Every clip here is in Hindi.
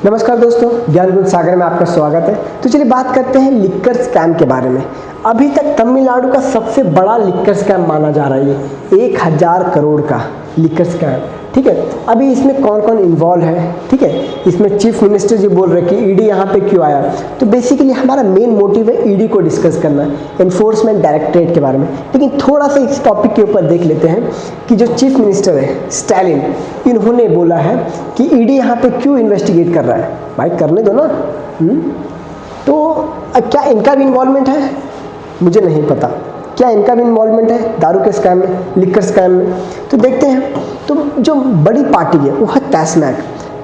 नमस्कार दोस्तों, ज्ञान गुण सागर में आपका स्वागत है। तो चलिए बात करते हैं लिक्कर स्कैम के बारे में। अभी तक तमिलनाडु का सबसे बड़ा लिक्कर स्कैम माना जा रहा है ये 1000 करोड़ का लिक्कर स्कैम। ठीक है, अभी इसमें कौन कौन इन्वॉल्व है, ठीक है, इसमें चीफ मिनिस्टर जी बोल रहे हैं कि ईडी यहाँ पे क्यों आया। तो बेसिकली हमारा मेन मोटिव है ईडी को डिस्कस करना, एनफोर्समेंट डायरेक्टरेट के बारे में। लेकिन थोड़ा सा इस टॉपिक के ऊपर देख लेते हैं कि जो चीफ मिनिस्टर है स्टालिन, इन्होंने बोला है कि ईडी यहाँ पे क्यों इन्वेस्टिगेट कर रहा है। भाई करने दो ना। तो क्या इनका भी इन्वॉल्वमेंट है, मुझे नहीं पता क्या इनका भी इन्वॉल्वमेंट है दारू के स्कैम में, लिक्कर स्कैम में। तो देखते हैं। तो जो बड़ी पार्टी है वो है टैस्मैक,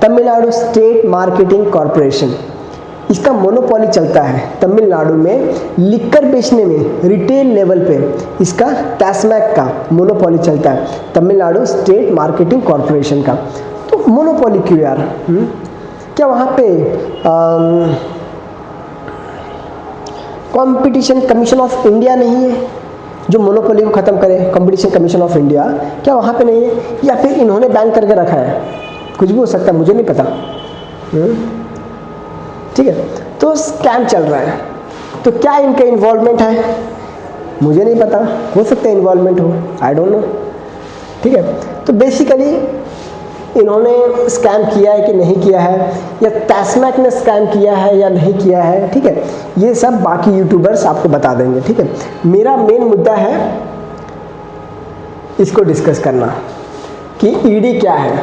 तमिलनाडु स्टेट मार्केटिंग कॉरपोरेशन। इसका मोनोपोली चलता है तमिलनाडु में लिक्कर बेचने में, रिटेल लेवल पे इसका टैस्मैक का मोनोपोली चलता है, तमिलनाडु स्टेट मार्केटिंग कॉरपोरेशन का। तो मोनोपोली क्यों यार? क्या वहाँ पे कंपटीशन कमीशन ऑफ इंडिया नहीं है जो मोनोपोली को खत्म करे? कंपटीशन कमीशन ऑफ इंडिया क्या वहाँ पे नहीं है, या फिर इन्होंने बैन करके रखा है? कुछ भी हो सकता है, मुझे नहीं पता। ठीक है, तो स्कैम चल रहा है। तो क्या इनका इन्वॉल्वमेंट है, मुझे नहीं पता, हो सकता है इन्वॉल्वमेंट हो, आई डोंट नो। ठीक है, तो बेसिकली इन्होंने स्कैम किया है कि नहीं किया है, या टैस्मैक ने स्कैम किया है या नहीं किया है, ठीक है, ये सब बाकी यूट्यूबर्स आपको बता देंगे। ठीक है, मेरा मेन मुद्दा है इसको डिस्कस करना कि ईडी क्या है,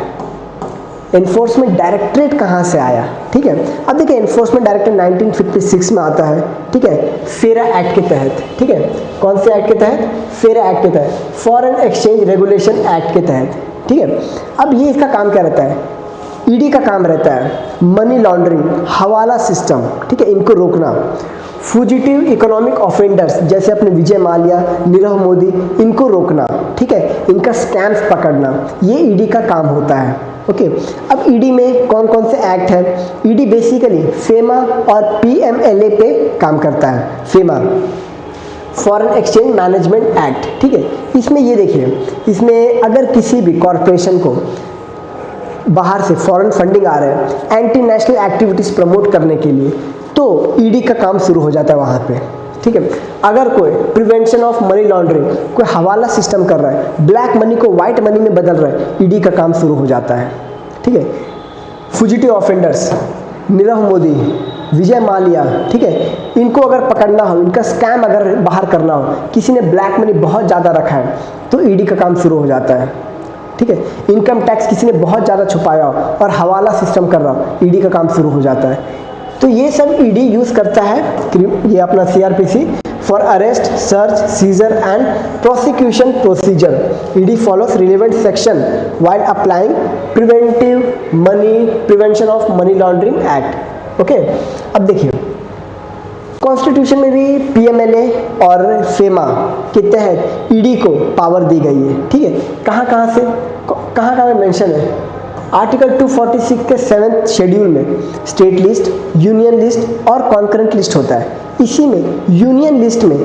एनफोर्समेंट डायरेक्टरेट कहाँ से आया। ठीक है, अब देखिए एनफोर्समेंट डायरेक्टरेट 1956 में आता है, ठीक है, फेरा एक्ट के तहत। ठीक है, कौन से एक्ट के तहत? फेरा एक्ट के तहत, फॉरेन एक्सचेंज रेगुलेशन एक्ट के तहत। ठीक है, अब ये इसका काम क्या रहता है? ईडी का काम रहता है मनी लॉन्ड्रिंग, हवाला सिस्टम, ठीक है, इनको रोकना, फुजिटिव इकोनॉमिक ऑफेंडर्स जैसे अपने विजय माल्या, नीरव मोदी, इनको रोकना, ठीक है, इनका स्कैम्स पकड़ना, ये ईडी का काम होता है। ओके, अब ईडी में कौन कौन से एक्ट है? ईडी बेसिकली फेमा और पीएमएलए पे काम करता है। FEMA foreign exchange management act, ठीक है, इसमें ये देखिए, इसमें अगर किसी भी कॉरपोरेशन को बाहर से फॉरेन फंडिंग आ रहा है एंटी नेशनल एक्टिविटीज़ प्रमोट करने के लिए, तो ईडी का काम शुरू हो जाता है वहाँ पे। ठीक है, अगर कोई प्रिवेंशन ऑफ मनी लॉन्ड्रिंग, कोई हवाला सिस्टम कर रहा है, ब्लैक मनी को व्हाइट मनी में बदल रहा है, ईडी का काम शुरू हो जाता है। ठीक है, फुजिटिव ऑफेंडर्स, नीरव मोदी, विजय माल्या, ठीक है, इनको अगर पकड़ना हो, इनका स्कैम अगर बाहर करना हो, किसी ने ब्लैक मनी बहुत ज़्यादा रखा है, तो ईडी का काम शुरू हो जाता है। ठीक है, इनकम टैक्स किसी ने बहुत ज़्यादा छुपाया हो और हवाला सिस्टम कर रहा हो, ईडी का काम शुरू हो जाता है। तो ये सब ईडी यूज़ करता है, ये अपना CrPC for arrest, search, seizure and prosecution procedure. ED follows relevant section while applying prevention of money laundering act. Okay, अब देखिए कॉन्स्टिट्यूशन में भी पीएमएलए और फेमा के तहत ईडी को पावर दी गई है। ठीक है, कहाँ से कहाँ मेंशन है? आर्टिकल 246 के 7th शेड्यूल में स्टेट लिस्ट, यूनियन लिस्ट और कॉन्करेंट लिस्ट होता है। इसी में यूनियन लिस्ट में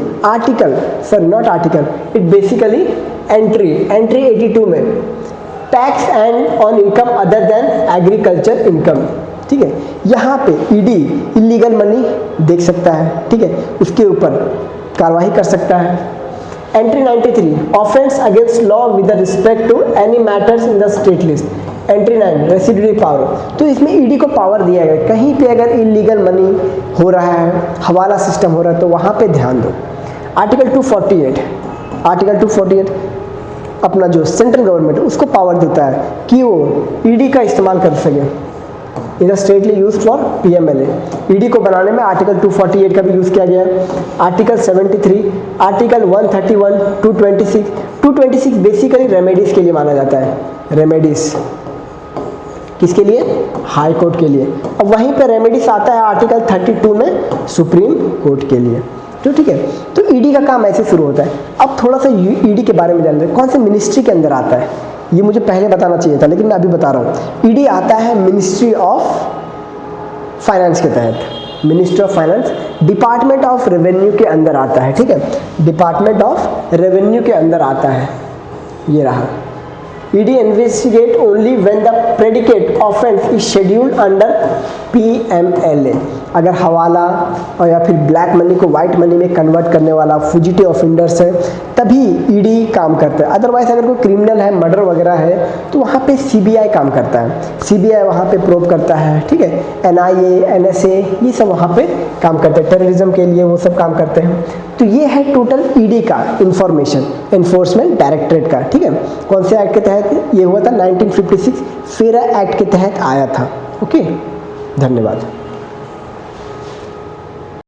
इट बेसिकली एंट्री 82 में tax and on income other than agriculture income. ठीक है, यहाँ पे ईडी इलीगल मनी देख सकता है, ठीक है, उसके ऊपर कार्रवाई कर सकता है। Entry 93 offence against law with respect to any matters in the state list. Entry 9 residuary power, तो इसमें ईडी को पावर दिया गया, कहीं पे अगर इलीगल मनी हो रहा है, हवाला सिस्टम हो रहा है, तो वहाँ पे ध्यान दो। आर्टिकल 248 अपना जो सेंट्रल गवर्नमेंट है उसको पावर देता है कि वो ईडी का इस्तेमाल कर सके in stately use for PMLA. ED को बनाने में आर्टिकल 248 का भी यूज किया गया। आर्टिकल 73, आर्टिकल 131, 226 बेसिकली रेमेडीज के लिए माना जाता है। रेमेडीज किसके लिए? हाई कोर्ट के लिए। अब वहीं पर रेमेडीज आता है आर्टिकल 32 में सुप्रीम कोर्ट के लिए। तो ठीक है, तो ईडी का काम ऐसे शुरू होता है। अब थोड़ा सा ईडी के बारे में जान रहे हैं, कौन से मिनिस्ट्री के अंदर आता है, ये मुझे पहले बताना चाहिए था लेकिन मैं अभी बता रहा हूँ। ईडी आता है मिनिस्ट्री ऑफ फाइनेंस के तहत, ministry of finance, department of revenue के अंदर आता है। ठीक है, डिपार्टमेंट ऑफ रेवेन्यू के अंदर आता है, ये रहा। ED investigate only when the predicate offence is scheduled under PMLA। अगर हवाला और या फिर ब्लैक मनी को वाइट मनी में कन्वर्ट करने वाला फुजिटिव ऑफेंडर्स है तभी ईडी काम करता है। अदरवाइज अगर कोई क्रिमिनल है, मर्डर वगैरह है, तो वहाँ पे CBI काम करता है। CBI वहाँ पे प्रोब करता है, ठीक है। NIA, NSA ये सब वहाँ पे काम करते हैं, टेररिज्म के लिए वो सब काम करते हैं। तो ये है टोटल ईडी का इंफॉर्मेशन, एनफोर्समेंट डायरेक्टरेट का, ठीक है। कौन से एक्ट के तहत ये हुआ था? 1956 फेरा एक्ट के तहत आया था। ओके, धन्यवाद।